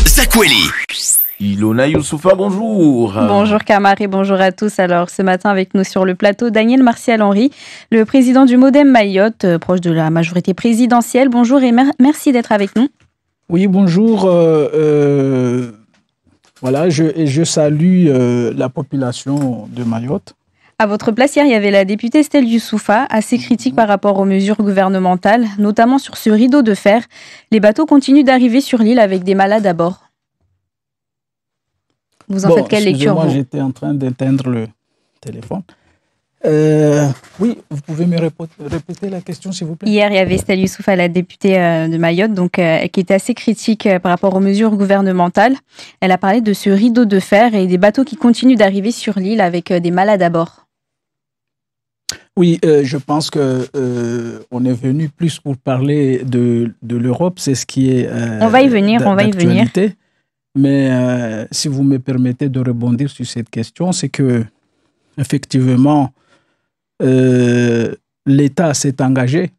Zakweli. Ilona Youssoufa, bonjour. Bonjour Kamar et bonjour à tous. Alors ce matin avec nous sur le plateau, Daniel Martial-Henry, le président du Modem Mayotte, proche de la majorité présidentielle. Bonjour et merci d'être avec nous. Oui, bonjour. Voilà, je salue la population de Mayotte. À votre place, hier, il y avait la députée Estelle Youssoufa, assez critique par rapport aux mesures gouvernementales, notamment sur ce rideau de fer. Les bateaux continuent d'arriver sur l'île avec des malades à bord. Vous en faites quelle lecture, moi, j'étais en train d'éteindre le téléphone. Oui, vous pouvez me répéter la question, s'il vous plaît? Hier, il y avait Estelle Youssoufa, la députée de Mayotte, qui était assez critique par rapport aux mesures gouvernementales. Elle a parlé de ce rideau de fer et des bateaux qui continuent d'arriver sur l'île avec des malades à bord. Oui, je pense que on est venu plus pour parler de l'Europe, c'est ce qui est on va y venir. Mais si vous me permettez de rebondir sur cette question, c'est que effectivement, l'État s'est engagé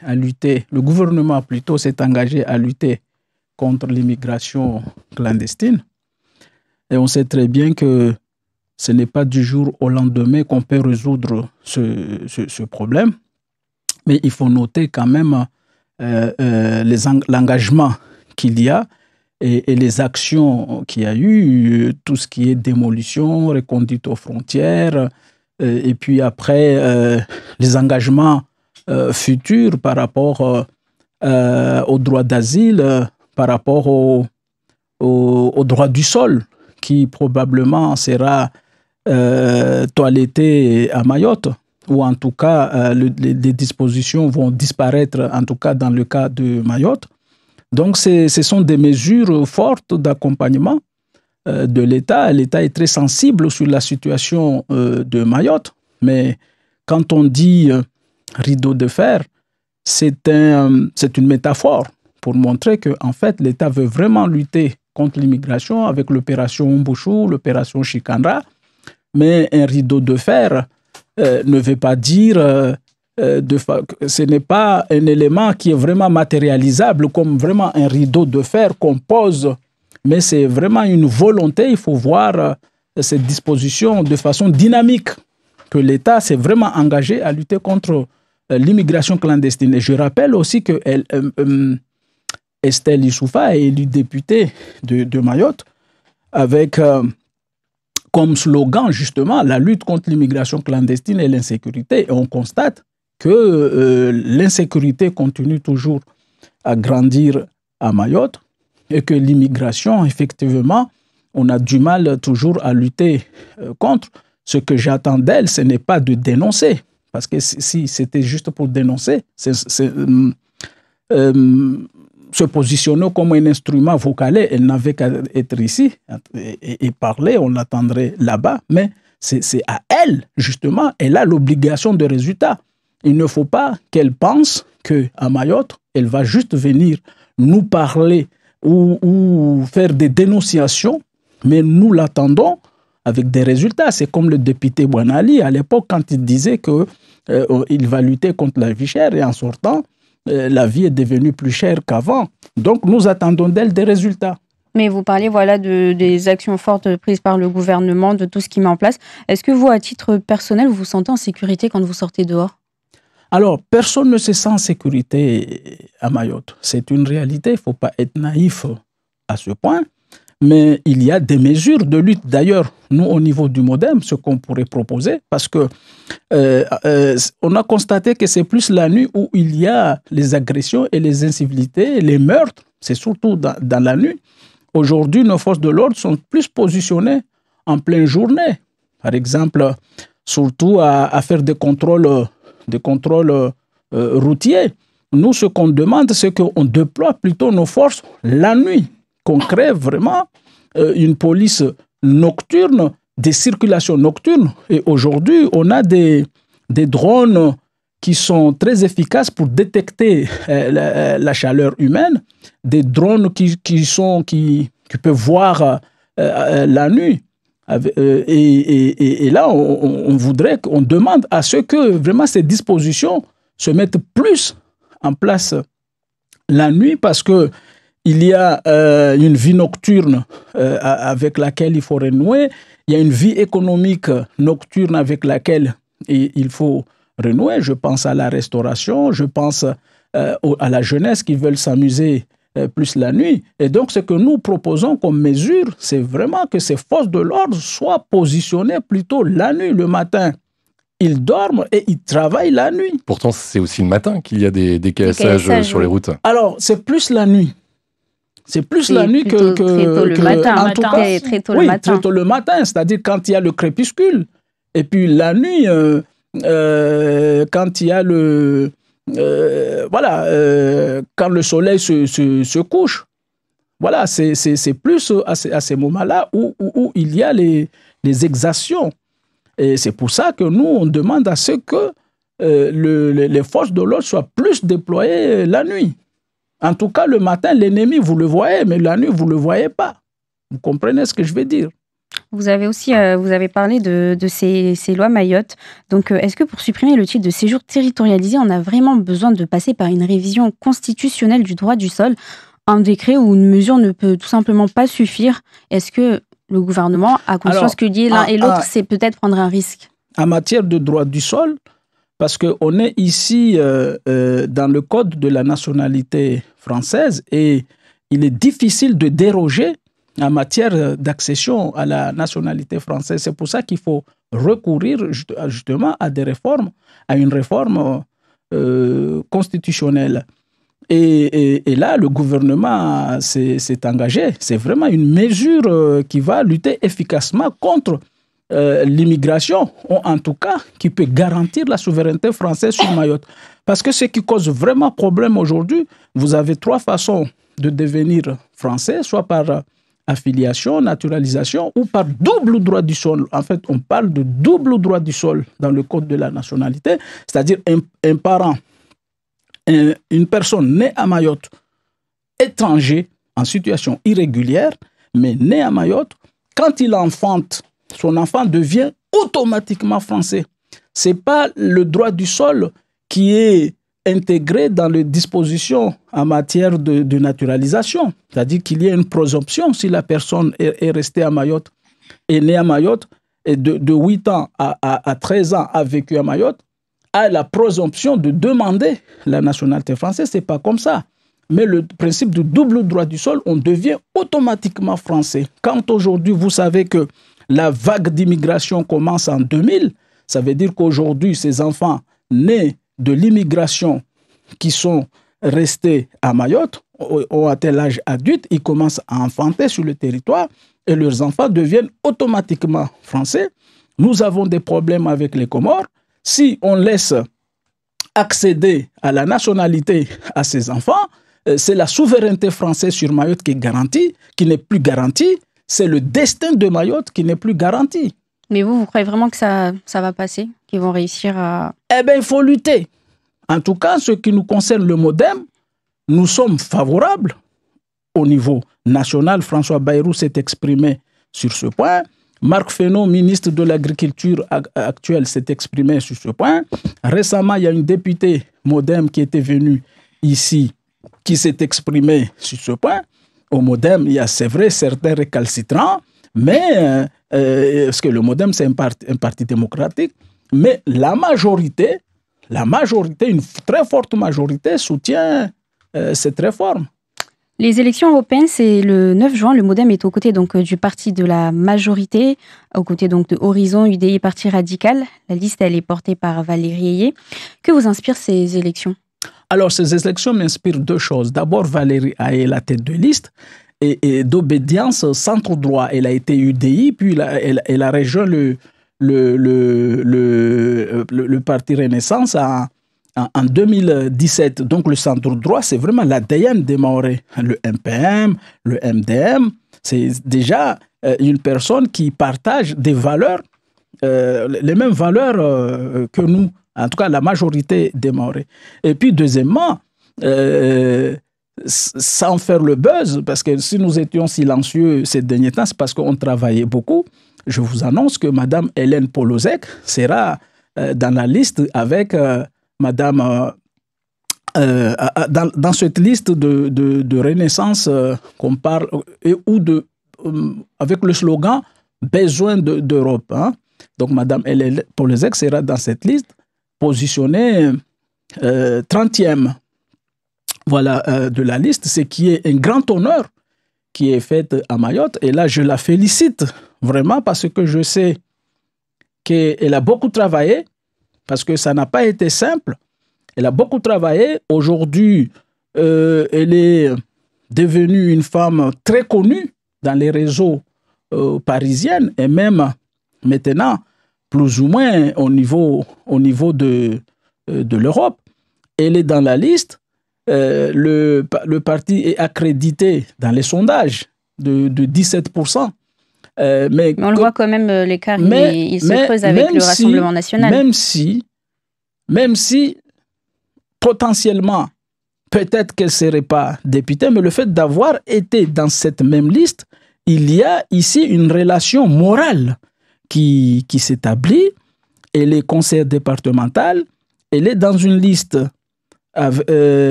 à lutter, le gouvernement plutôt s'est engagé à lutter contre l'immigration clandestine. Et on sait très bien que ce n'est pas du jour au lendemain qu'on peut résoudre ce problème. Mais il faut noter quand même l'engagement qu'il y a et les actions qu'il y a eu, tout ce qui est démolition, reconduite aux frontières, et puis après les engagements futurs par rapport au droit d'asile, par rapport au droit du sol, qui probablement sera toiletté à Mayotte, ou en tout cas les dispositions vont disparaître, en tout cas dans le cas de Mayotte. Donc ce sont des mesures fortes d'accompagnement de l'État. L'État est très sensible sur la situation de Mayotte, mais quand on dit rideau de fer, c'est une métaphore pour montrer qu'en fait l'État veut vraiment lutter contre l'immigration avec l'opération Mbouchou, l'opération Chikandra. Mais un rideau de fer ne veut pas dire... ce n'est pas un élément qui est vraiment matérialisable comme vraiment un rideau de fer qu'on pose, mais c'est vraiment une volonté. Il faut voir cette disposition de façon dynamique, que l'État s'est vraiment engagé à lutter contre l'immigration clandestine. Et je rappelle aussi que Estelle Youssoufa est élue députée de Mayotte avec comme slogan justement la lutte contre l'immigration clandestine et l'insécurité. Et on constate que l'insécurité continue toujours à grandir à Mayotte et que l'immigration, effectivement, on a du mal toujours à lutter contre. Ce que j'attends d'elle, ce n'est pas de dénoncer, parce que si c'était juste pour dénoncer, se positionner comme un instrument vocalé, elle n'avait qu'à être ici et parler, on l'attendrait là-bas, mais c'est à elle, justement, elle a l'obligation de résultat. Il ne faut pas qu'elle pense qu'à Mayotte, elle va juste venir nous parler ou faire des dénonciations, mais nous l'attendons avec des résultats. C'est comme le député Bouanali à l'époque quand il disait qu'il va lutter contre la vie chère et en sortant, la vie est devenue plus chère qu'avant. Donc nous attendons d'elle des résultats. Mais vous parlez des actions fortes prises par le gouvernement, de tout ce qu'il met en place. Est-ce que vous, à titre personnel, vous vous sentez en sécurité quand vous sortez dehors ? Alors, personne ne se sent en sécurité à Mayotte. C'est une réalité, il ne faut pas être naïf à ce point. Mais il y a des mesures de lutte. D'ailleurs, nous, au niveau du Modem, ce qu'on pourrait proposer, parce que on a constaté que c'est plus la nuit où il y a les agressions et les incivilités, les meurtres, c'est surtout dans la nuit. Aujourd'hui, nos forces de l'ordre sont plus positionnées en pleine journée. Par exemple, surtout à faire des contrôles routiers. Nous, ce qu'on demande, c'est qu'on déploie plutôt nos forces la nuit, qu'on crée vraiment une police nocturne, des circulations nocturnes. Et aujourd'hui, on a des drones qui sont très efficaces pour détecter la chaleur humaine, des drones qui peuvent voir la nuit. Et là, on voudrait qu'on demande à ce que vraiment ces dispositions se mettent plus en place la nuit, parce que il y a une vie nocturne avec laquelle il faut renouer, il y a une vie économique nocturne avec laquelle il faut renouer. Je pense à la restauration, je pense à la jeunesse qui veulent s'amuser plus la nuit. Et donc, ce que nous proposons comme mesure, c'est vraiment que ces forces de l'ordre soient positionnées plutôt la nuit. Le matin, ils dorment et ils travaillent la nuit. Pourtant, c'est aussi le matin qu'il y a des caissages sur les routes. Alors, c'est plus la nuit. C'est plus la nuit que très tôt le matin. En tout cas, très tôt oui, le matin. très tôt le matin, c'est-à-dire quand il y a le crépuscule. Et puis la nuit, quand il y a quand le soleil se couche. Voilà, c'est plus à ces moments-là où il y a les exactions. Et c'est pour ça que nous, on demande à ce que les forces de l'ordre soient plus déployées la nuit. En tout cas, le matin, l'ennemi, vous le voyez, mais la nuit, vous ne le voyez pas. Vous comprenez ce que je veux dire? Vous avez aussi vous avez parlé de ces lois Mayotte. Donc, est-ce que pour supprimer le titre de séjour territorialisé, on a vraiment besoin de passer par une révision constitutionnelle du droit du sol? Un décret ou une mesure ne peut tout simplement pas suffire. Est-ce que le gouvernement a conscience que lier l'un et l'autre, c'est peut-être prendre un risque? En matière de droit du sol, parce qu'on est ici dans le code de la nationalité française et il est difficile de déroger en matière d'accession à la nationalité française. C'est pour ça qu'il faut recourir justement à des réformes, à une réforme constitutionnelle. Et là, le gouvernement s'est engagé. C'est vraiment une mesure qui va lutter efficacement contre l'immigration, ou en tout cas qui peut garantir la souveraineté française sur Mayotte. Parce que ce qui cause vraiment problème aujourd'hui, vous avez 3 façons de devenir français, soit par affiliation, naturalisation ou par double droit du sol. En fait, on parle de double droit du sol dans le code de la nationalité, c'est-à-dire un parent, une personne née à Mayotte, étranger, en situation irrégulière, mais né à Mayotte, quand il enfante, son enfant devient automatiquement français. Ce n'est pas le droit du sol qui est intégré dans les dispositions en matière de naturalisation. C'est-à-dire qu'il y a une présomption si la personne est restée à Mayotte, est née à Mayotte, et de 8 ans à 13 ans a vécu à Mayotte, a la présomption de demander la nationalité française. Ce n'est pas comme ça. Mais le principe du double droit du sol, on devient automatiquement français. Quand aujourd'hui, vous savez que la vague d'immigration commence en 2000, ça veut dire qu'aujourd'hui, ces enfants nés de l'immigration qui sont restés à Mayotte ont atteint l'âge adulte, ils commencent à enfanter sur le territoire et leurs enfants deviennent automatiquement français. Nous avons des problèmes avec les Comores. Si on laisse accéder à la nationalité à ces enfants, c'est la souveraineté française sur Mayotte qui est garantie, qui n'est plus garantie. C'est le destin de Mayotte qui n'est plus garanti. Mais vous croyez vraiment que ça va passer? Qu'ils vont réussir à... Eh bien, il faut lutter. En tout cas, ce qui nous concerne le MODEM, nous sommes favorables au niveau national. François Bayrou s'est exprimé sur ce point. Marc Fesneau, ministre de l'Agriculture actuel, s'est exprimé sur ce point. Récemment, il y a une députée MODEM qui était venue ici, qui s'est exprimée sur ce point. Au MODEM, il y a, c'est vrai, certains récalcitrants, mais parce que le MODEM, c'est un parti démocratique, mais la majorité, une très forte majorité soutient cette réforme. Les élections européennes, c'est le 9 juin. Le MODEM est aux côtés donc, du parti de la majorité, aux côtés donc, de Horizon, UDI, Parti radical. La liste, elle est portée par Valérie Ayé. Que vous inspirent ces élections? Alors, ces élections m'inspirent 2 choses. D'abord, Valérie Ayé est la tête de liste et d'obédience centre-droit. Elle a été UDI, puis elle a rejoint le Parti Renaissance en 2017. Donc, le centre-droit, c'est vraiment l'ADN des Mahorais. Le MPM, le MDM, c'est déjà une personne qui partage des valeurs, les mêmes valeurs que nous. En tout cas, la majorité des Mahorais. Et puis, deuxièmement, sans faire le buzz, parce que si nous étions silencieux ces derniers temps, c'est parce qu'on travaillait beaucoup. Je vous annonce que Mme Hélène Polozek sera dans la liste avec Mme dans cette liste de renaissance qu'on parle, avec le slogan « Besoin d'Europe ». Hein. Donc, Mme Hélène Pollezec sera dans cette liste, positionnée 30e de la liste, ce qui est un grand honneur qui est fait à Mayotte. Et là, je la félicite vraiment parce que je sais qu'elle a beaucoup travaillé, parce que ça n'a pas été simple. Elle a beaucoup travaillé. Aujourd'hui, elle est devenue une femme très connue dans les réseaux parisiens et même maintenant, plus ou moins au niveau de l'Europe. Elle est dans la liste. Le parti est accrédité dans les sondages de 17%. Mais on le voit quand même, l'écart, il se creuse avec le Rassemblement national. Même si potentiellement, peut-être qu'elle ne serait pas députée, mais le fait d'avoir été dans cette même liste, il y a ici une relation morale qui s'établit. Elle est conseillère départementale, elle est dans une liste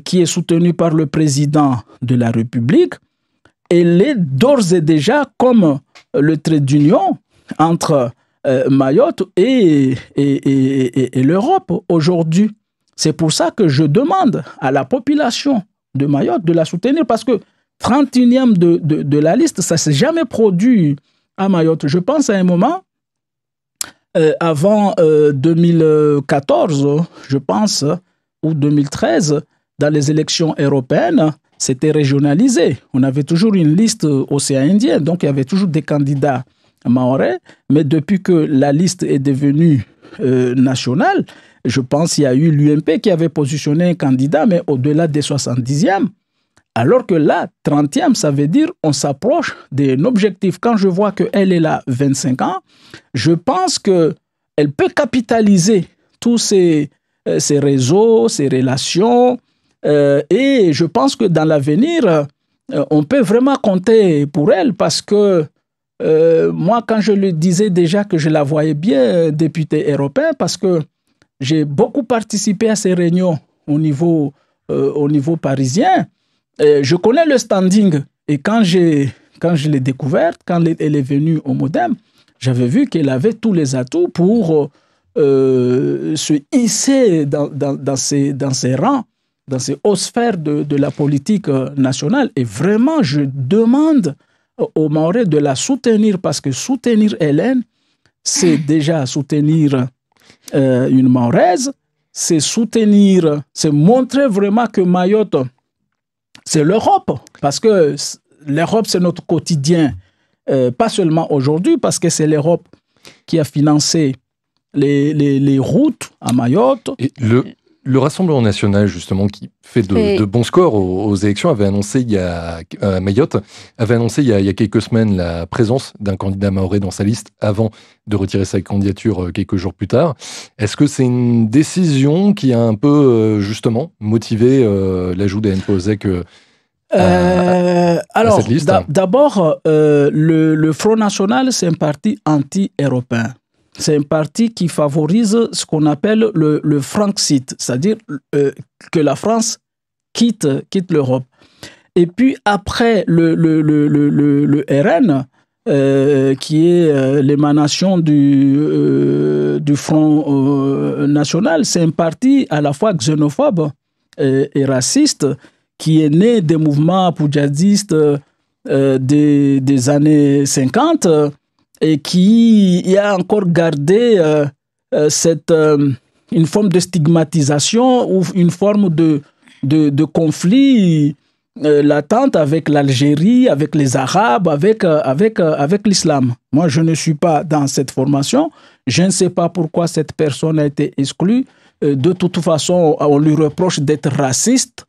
qui est soutenue par le président de la République. Elle est d'ores et déjà comme le trait d'union entre Mayotte et l'Europe aujourd'hui. C'est pour ça que je demande à la population de Mayotte de la soutenir, parce que 31e de la liste, ça ne s'est jamais produit à Mayotte. Je pense à un moment, avant 2014, je pense, ou 2013, dans les élections européennes, c'était régionalisé. On avait toujours une liste océan Indien, donc il y avait toujours des candidats mahorais, mais depuis que la liste est devenue nationale, je pense qu'il y a eu l'UMP qui avait positionné un candidat, mais au-delà des 70e, alors que là, 30e, ça veut dire on s'approche d'un objectif. Quand je vois qu'elle est là 25 ans, je pense qu'elle peut capitaliser tous ces réseaux, ces relations, et je pense que dans l'avenir, on peut vraiment compter pour elle, parce que moi, quand je le disais déjà que je la voyais bien députée européenne, parce que j'ai beaucoup participé à ces réunions au niveau parisien. Je connais le standing. Et quand je l'ai découverte, quand elle est venue au MODEM, j'avais vu qu'elle avait tous les atouts pour se hisser dans ses rangs, dans ces hautes sphères de la politique nationale. Et vraiment, je demande aux Mahorais de la soutenir, parce que soutenir Hélène, c'est déjà soutenir une Mahoraise, c'est soutenir, c'est montrer vraiment que Mayotte, c'est l'Europe, parce que l'Europe, c'est notre quotidien, pas seulement aujourd'hui, parce que c'est l'Europe qui a financé les routes à Mayotte. Et le Rassemblement national, justement, qui fait de bons scores aux élections, avait annoncé à Mayotte, avait annoncé il y a quelques semaines la présence d'un candidat mahorais dans sa liste avant de retirer sa candidature quelques jours plus tard. Est-ce que c'est une décision qui a un peu, justement, motivé l'ajout d'Hélène Pollezec à cette liste? D'abord, le Front National, c'est un parti anti-européen. C'est un parti qui favorise ce qu'on appelle le Franxit, c'est-à-dire que la France quitte l'Europe. Et puis après, le RN, qui est l'émanation du Front National, c'est un parti à la fois xénophobe et raciste, qui est né des mouvements poujadistes des années 50, et qui a encore gardé une forme de stigmatisation ou une forme de conflit latente avec l'Algérie, avec les Arabes, avec l'islam. Moi, je ne suis pas dans cette formation. Je ne sais pas pourquoi cette personne a été exclue. De toute façon, on lui reproche d'être raciste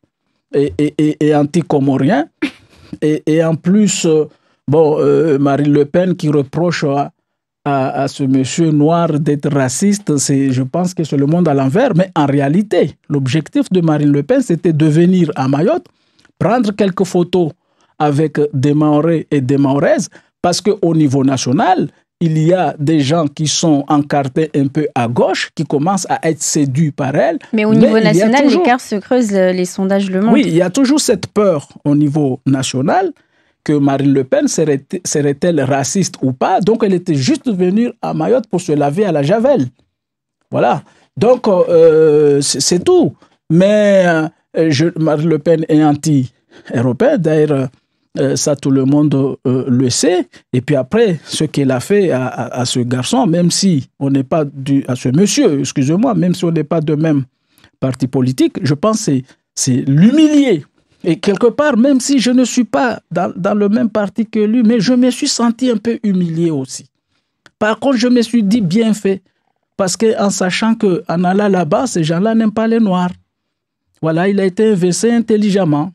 et anti-comorien. Et en plus... Marine Le Pen qui reproche à ce monsieur noir d'être raciste, je pense que c'est le monde à l'envers. Mais en réalité, l'objectif de Marine Le Pen, c'était de venir à Mayotte, prendre quelques photos avec des Mahorais et des Mahoraises, parce qu'au niveau national, il y a des gens qui sont encartés un peu à gauche, qui commencent à être séduits par elle. Mais au niveau national, l'écart se creuse, les sondages le montrent. Oui, il y a toujours cette peur au niveau national que Marine Le Pen serait-elle raciste ou pas. Donc, elle était juste venue à Mayotte pour se laver à la javel. Voilà. Donc, c'est tout. Mais Marine Le Pen est anti-européenne. D'ailleurs, ça, tout le monde le sait. Et puis après, ce qu'elle a fait à ce garçon, même si on n'est pas à ce monsieur, excusez-moi, même si on n'est pas de même parti politique, je pense que c'est l'humilier. Et quelque part, même si je ne suis pas dans le même parti que lui, mais je me suis senti un peu humilié aussi. Par contre, je me suis dit bien fait. Parce qu'en sachant qu'en allant là-bas, ces gens-là n'aiment pas les Noirs. Voilà, il a été inversé intelligemment.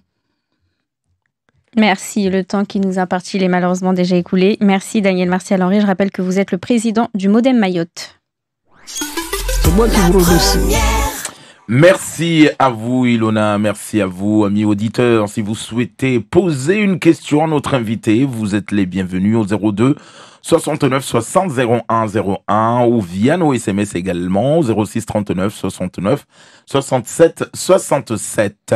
Merci. Le temps qui nous a imparti est malheureusement déjà écoulé. Merci Daniel Martial-Henri. Je rappelle que vous êtes le président du Modem Mayotte. C'est moi qui vous remercie. Merci à vous, Ilona. Merci à vous, amis auditeurs. Si vous souhaitez poser une question à notre invité, vous êtes les bienvenus au 02 69 60 01 01 ou via nos SMS également au 06 39 69 67 67.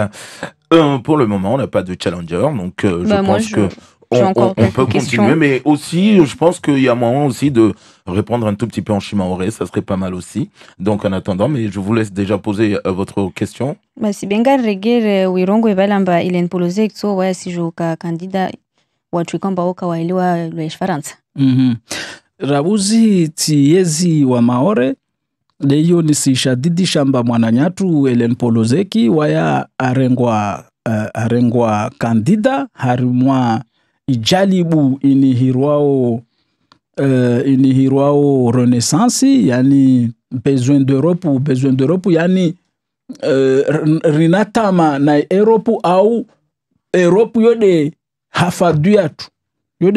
Pour le moment, on n'a pas de challenger, donc je pense que on peut continuer, mais aussi, je pense qu'il y a moyen aussi de répondre un tout petit peu en shimaoré, ça serait pas mal aussi. Donc en attendant, mais je vous laisse déjà poser votre question. Si benga regere wirongo ebalamba ile npoloze kso wa si joka candidat watu kwamba oka waelewa lwa Faransa. Rabuzi tiyezi wa maore leyo nisishadidi shamba mwananyatu Ellen Polozeki waya arengwa kandida harimwa ijalibu inihirwao renaissance yani besoin d'Europe yani rinatama na Europe au Europe yode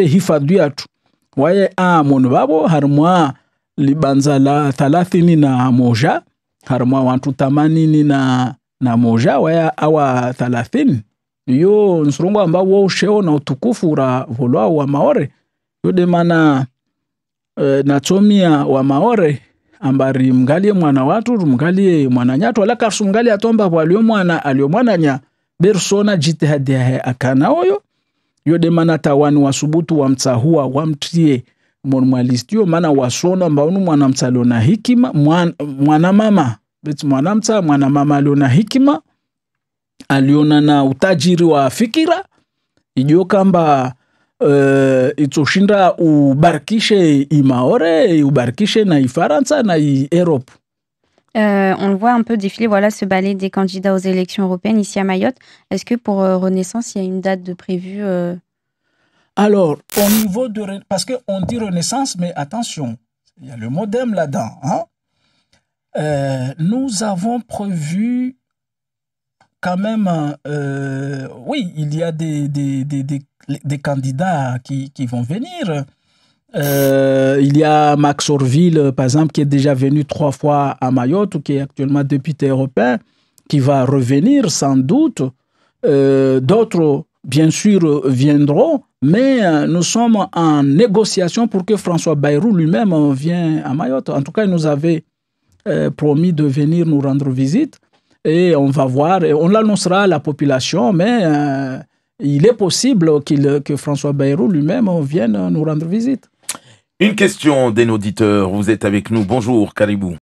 hifadhu yatu waye monu babo harmwa libanza la 31 harmwa wantu 80 na moja waya awa 30 yo nsurongo ambao usheo na utukufu ra volwa wa maore yode mana natomia wa maore ambari mgalie mwana watu mgalie mwana nyatu wala karsu mgalie atomba kwa alio nya bersona jitihadi ya akana oyo yode mana tawani wasubutu wa mtsahua wa mtie mwanalistio mana wasona mbaunu mwana mtsalona hikima mwana mama beti mwana mama aliona hikima aliona na utajiri wa fikira ijo kamba itoshinda ubarikishe imaore ubarikishe na Ifaransa na Europe. On le voit un peu défiler, voilà, ce balai des candidats aux élections européennes ici à Mayotte. Est-ce que pour Renaissance, il y a une date de prévue Alors, au niveau de... Parce qu'on dit Renaissance, mais attention, il y a le Modem là-dedans. Hein? Nous avons prévu quand même... oui, il y a des candidats qui vont venir. Il y a Max Orville, par exemple, qui est déjà venu 3 fois à Mayotte, qui est actuellement député européen, qui va revenir sans doute. D'autres, bien sûr, viendront, mais nous sommes en négociation pour que François Bayrou lui-même vienne à Mayotte. En tout cas, il nous avait promis de venir nous rendre visite et on va voir, et on l'annoncera à la population, mais il est possible que François Bayrou lui-même vienne nous rendre visite. Une question d'un auditeur, vous êtes avec nous, bonjour Caribou.